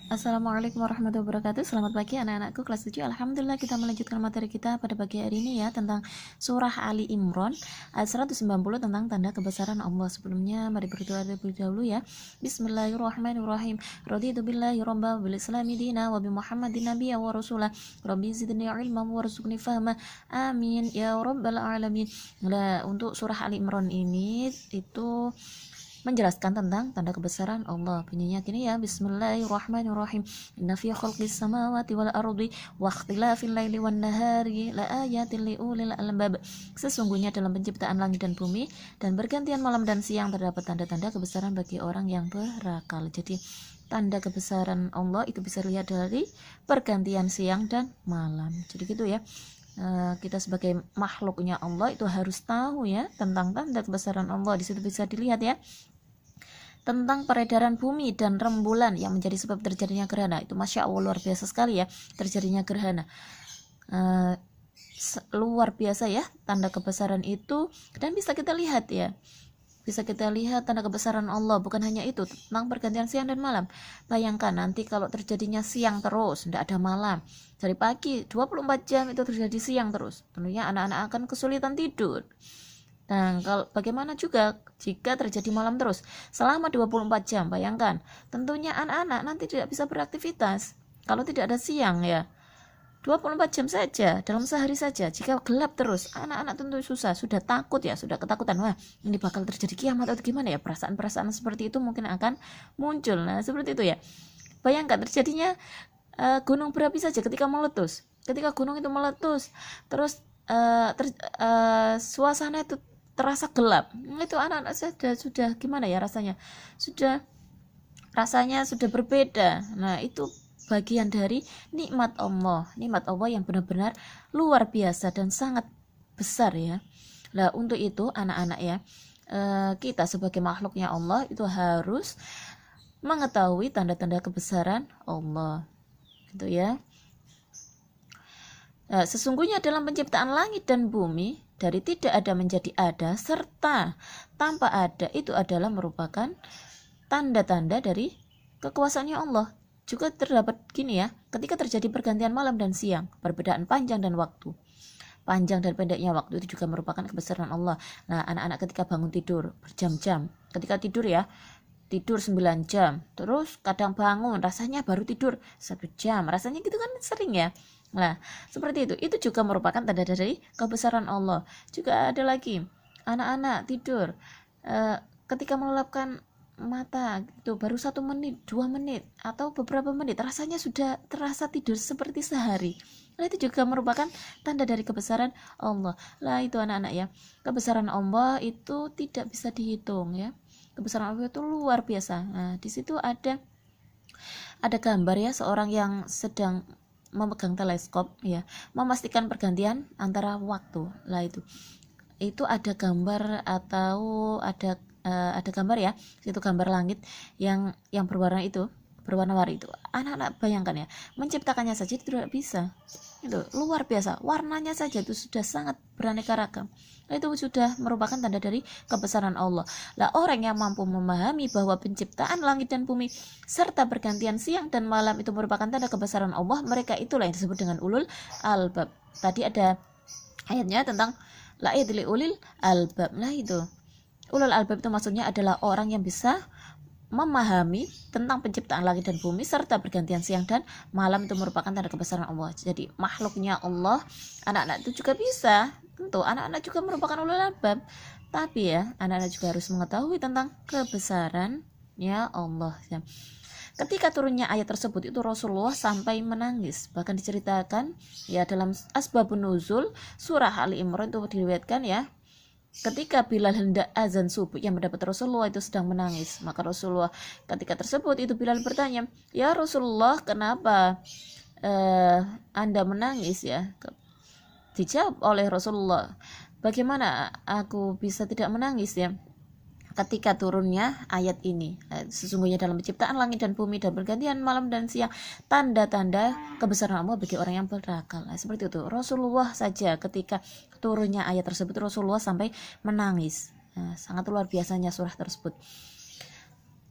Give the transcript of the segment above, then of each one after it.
Assalamualaikum warahmatullahi wabarakatuh. Selamat pagi anak-anakku kelas 7. Alhamdulillah kita melanjutkan materi kita pada pagi hari ini ya, tentang surah Ali Imran ayat 190 tentang tanda kebesaran Allah. Sebelumnya mari berdoa terlebih dahulu ya. Bismillahirrahmanirrahim. Raditu billahi rabba bil islami dina wa bi Muhammadin nabiyya wa rasulah. Rabbi zidni ilman warzuqni fahma. Amin ya rabbal alamin. Nah, untuk surah Ali Imran ini itu menjelaskan tentang tanda kebesaran Allah. Bunyinya gini ya, Bismillahirrahmanirrahim. Inna fi khalqis samawati wal ardi wa ikhtilafil laili wan nahari la ayatin liulil albab. Sesungguhnya dalam penciptaan langit dan bumi dan bergantian malam dan siang terdapat tanda-tanda kebesaran bagi orang yang berakal. Jadi tanda kebesaran Allah itu bisa dilihat dari pergantian siang dan malam. Jadi gitu ya. Kita sebagai makhluknya Allah itu harus tahu ya tentang tanda kebesaran Allah. Di situ bisa dilihat ya tentang peredaran bumi dan rembulan yang menjadi sebab terjadinya gerhana. Itu Masya Allah luar biasa sekali ya terjadinya gerhana. Luar biasa ya tanda kebesaran itu, dan bisa kita lihat ya, bisa kita lihat tanda kebesaran Allah. Bukan hanya itu, tentang pergantian siang dan malam. Bayangkan nanti kalau terjadinya siang terus, tidak ada malam, dari pagi 24 jam itu terjadi siang terus, tentunya anak-anak akan kesulitan tidur. Nah, kalau bagaimana juga jika terjadi malam terus selama 24 jam, bayangkan, tentunya anak-anak nanti tidak bisa beraktivitas kalau tidak ada siang ya. 24 jam saja, dalam sehari saja, jika gelap terus, anak-anak tentu susah, sudah takut ya, sudah ketakutan, wah ini bakal terjadi kiamat atau gimana ya, perasaan-perasaan seperti itu mungkin akan muncul. Nah, seperti itu ya. Bayangkan terjadinya gunung berapi saja ketika meletus, ketika gunung itu meletus, terus suasana itu terasa gelap, itu anak-anak sudah gimana ya rasanya, rasanya sudah berbeda. Nah, itu bagian dari nikmat Allah yang benar-benar luar biasa dan sangat besar ya. Nah, untuk itu anak-anak ya, kita sebagai makhluknya Allah itu harus mengetahui tanda-tanda kebesaran Allah gitu ya. Nah, sesungguhnya dalam penciptaan langit dan bumi dari tidak ada menjadi ada serta tanpa ada itu adalah merupakan tanda-tanda dari kekuasaannya Allah. Juga terdapat gini ya, ketika terjadi pergantian malam dan siang, perbedaan panjang dan waktu, panjang dan pendeknya waktu itu juga merupakan kebesaran Allah. Nah, anak-anak ketika bangun tidur berjam-jam, ketika tidur ya, tidur 9 jam, terus kadang bangun rasanya baru tidur 1 jam, rasanya gitu kan sering ya. Nah, seperti itu juga merupakan tanda dari kebesaran Allah. Juga ada lagi anak-anak tidur ketika melelapkan mata itu baru 1 menit, 2 menit, atau beberapa menit rasanya sudah terasa tidur seperti sehari. Nah, itu juga merupakan tanda dari kebesaran Allah. Lah, itu anak-anak ya, kebesaran Allah itu tidak bisa dihitung ya. Kebesaran Allah itu luar biasa. Nah, di situ ada gambar ya, seorang yang sedang memegang teleskop ya, memastikan pergantian antara waktu. Lah, itu ada gambar atau ada gambar ya, itu gambar langit yang berwarna-warni itu. Anak-anak bayangkan ya, menciptakannya saja itu tidak bisa. Itu luar biasa, warnanya saja itu sudah sangat beraneka ragam. Itu sudah merupakan tanda dari kebesaran Allah. Lah, orang yang mampu memahami bahwa penciptaan langit dan bumi serta pergantian siang dan malam itu merupakan tanda kebesaran Allah, mereka itulah yang disebut dengan ulul albab. Tadi ada ayatnya tentang la idli ulil albab. Nah, itu ulul albab itu maksudnya adalah orang yang bisa memahami tentang penciptaan langit dan bumi serta pergantian siang dan malam itu merupakan tanda kebesaran Allah. Jadi makhluknya Allah, anak-anak itu juga bisa. Tentu anak-anak juga merupakan ulul albab, tapi ya anak-anak juga harus mengetahui tentang kebesarannya Allah ya. Ketika turunnya ayat tersebut itu Rasulullah sampai menangis. Bahkan diceritakan ya dalam asbabun nuzul surah Ali Imran itu diriwayatkan ya, ketika Bilal hendak azan subuh yang mendapat Rasulullah itu sedang menangis. Maka Rasulullah ketika tersebut itu Bilal bertanya, "Ya Rasulullah, kenapa Anda menangis ya?" Dijawab oleh Rasulullah, "Bagaimana aku bisa tidak menangis ya ketika turunnya ayat ini. Sesungguhnya dalam penciptaan langit dan bumi dan pergantian malam dan siang tanda-tanda kebesaran Allah bagi orang yang berakal." Nah, seperti itu. Rasulullah saja ketika turunnya ayat tersebut Rasulullah sampai menangis. Nah, sangat luar biasanya surah tersebut.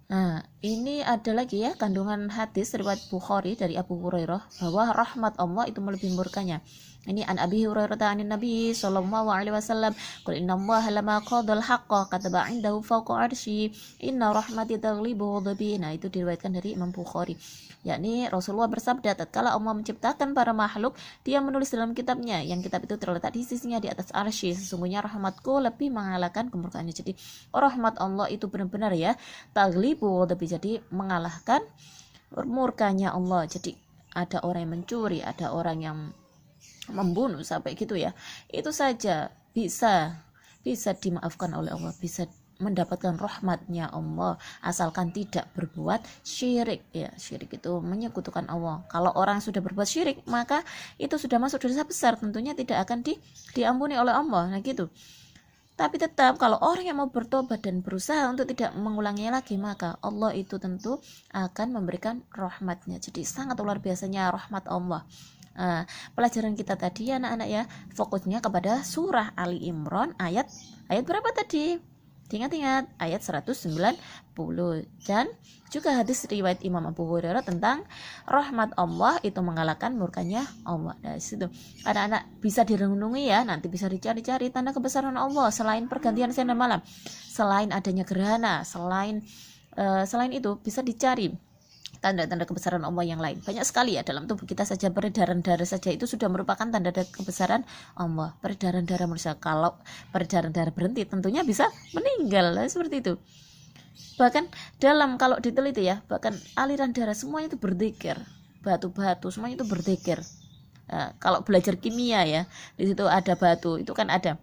Nah, ini ada lagi ya kandungan hadis riwayat Bukhari dari Abu Hurairah bahwa rahmat Allah itu melebihi murkanya. Ini an Abi Hurairah anin Nabi sallallahu alaihi wasallam, "Qul innallaha lama qadal haqqa kataba 'indahu fawqa 'arsy, inna rahmati taghlibu ghadabi." Nah, itu diriwayatkan dari Imam Bukhari. Yakni Rasulullah bersabda, tatkala Allah menciptakan para makhluk, Dia menulis dalam kitabnya, yang kitab itu terletak di sisinya di atas arsy, sesungguhnya rahmatku lebih mengalahkan kemurkaannya. Jadi rahmat Allah itu benar-benar ya taglibu, tapi jadi mengalahkan murkanya Allah. Jadi ada orang yang mencuri, ada orang yang membunuh sampai gitu ya, itu saja bisa dimaafkan oleh Allah, bisa mendapatkan rahmatnya Allah asalkan tidak berbuat syirik. Ya, syirik itu menyekutukan Allah. Kalau orang sudah berbuat syirik, maka itu sudah masuk dosa besar, tentunya tidak akan diampuni oleh Allah. Nah gitu. Tapi tetap kalau orang yang mau bertobat dan berusaha untuk tidak mengulanginya lagi, maka Allah itu tentu akan memberikan rahmatnya. Jadi sangat luar biasanya rahmat Allah. Pelajaran kita tadi ya anak-anak ya, fokusnya kepada surah Ali Imran ayat berapa tadi? Ingat-ingat ayat 190. Dan juga hadis riwayat Imam Abu Hurairah tentang rahmat Allah itu mengalahkan murkanya Allah. Dari situ anak-anak bisa direnungi ya, nanti bisa dicari-cari tanda kebesaran Allah selain pergantian siang dan malam, selain adanya gerhana, selain itu bisa dicari tanda-tanda kebesaran Allah yang lain. Banyak sekali ya, dalam tubuh kita saja peredaran darah saja itu sudah merupakan tanda kebesaran Allah. Peredaran darah manusia, kalau peredaran darah berhenti tentunya bisa meninggal. Seperti itu. Bahkan kalau diteliti ya, bahkan aliran darah semuanya itu berzikir, batu-batu semuanya itu berzikir. Kalau belajar kimia ya, di situ ada batu, itu kan ada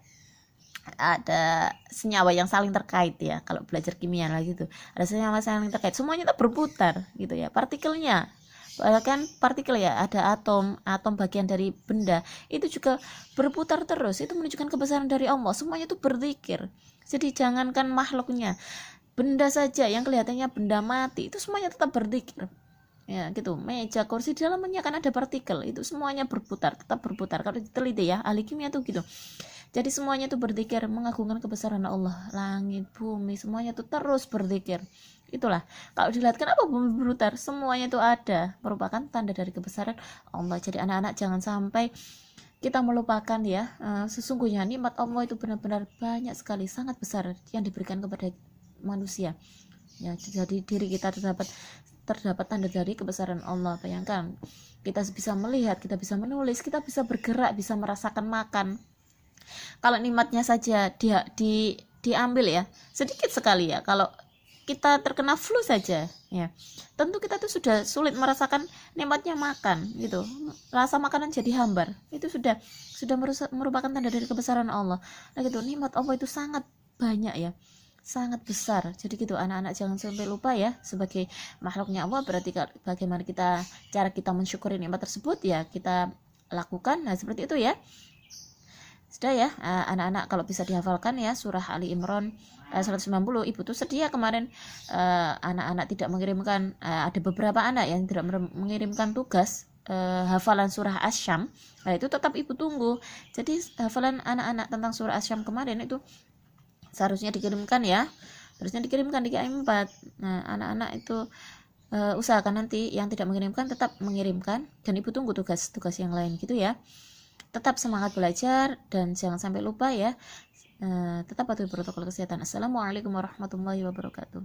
senyawa yang saling terkait ya. Kalau belajar kimia lagi gitu, ada senyawa saling terkait, semuanya itu berputar gitu ya, partikelnya. Bahkan partikel ya, ada atom bagian dari benda itu juga berputar terus. Itu menunjukkan kebesaran dari Allah, semuanya itu berzikir. Jadi jangankan makhluknya, benda saja yang kelihatannya benda mati itu semuanya tetap berzikir. Ya gitu, meja, kursi, di dalamnya kan ada partikel, itu semuanya berputar, tetap berputar. Kalau diteliti ya, ahli kimia tuh gitu. Jadi semuanya itu berzikir, mengagungkan kebesaran Allah. Langit, bumi, semuanya itu terus berzikir. Itulah, kalau dilihat kenapa bumi berputar, semuanya itu ada, merupakan tanda dari kebesaran Allah. Jadi anak-anak jangan sampai kita melupakan ya, sesungguhnya nikmat Allah itu benar-benar banyak sekali, sangat besar yang diberikan kepada manusia. Ya, jadi diri kita terdapat tanda dari kebesaran Allah. Bayangkan, kita bisa melihat, kita bisa menulis, kita bisa bergerak, bisa merasakan makan. Kalau nikmatnya saja diambil ya, sedikit sekali ya. Kalau kita terkena flu saja ya, tentu kita tuh sudah sulit merasakan nikmatnya makan gitu. Rasa makanan jadi hambar. Itu sudah merupakan tanda dari kebesaran Allah. Nah gitu, nikmat Allah itu sangat banyak ya, sangat besar. Jadi gitu, anak-anak jangan sampai lupa ya, sebagai makhluknya Allah, berarti bagaimana cara kita mensyukuri nikmat tersebut ya, kita lakukan. Nah seperti itu ya. Sudah ya, anak-anak kalau bisa dihafalkan ya surah Ali Imran 190. Ibu tuh sedia kemarin anak-anak tidak mengirimkan, ada beberapa anak yang tidak mengirimkan tugas hafalan surah Asy-Syam. Nah itu tetap ibu tunggu. Jadi hafalan anak-anak tentang surah Asy-Syam kemarin itu seharusnya dikirimkan ya, harusnya dikirimkan di KM4. Nah anak-anak itu usahakan nanti yang tidak mengirimkan tetap mengirimkan, dan ibu tunggu tugas-tugas yang lain gitu ya. Tetap semangat belajar dan jangan sampai lupa ya, tetap patuhi protokol kesehatan. Assalamualaikum warahmatullahi wabarakatuh.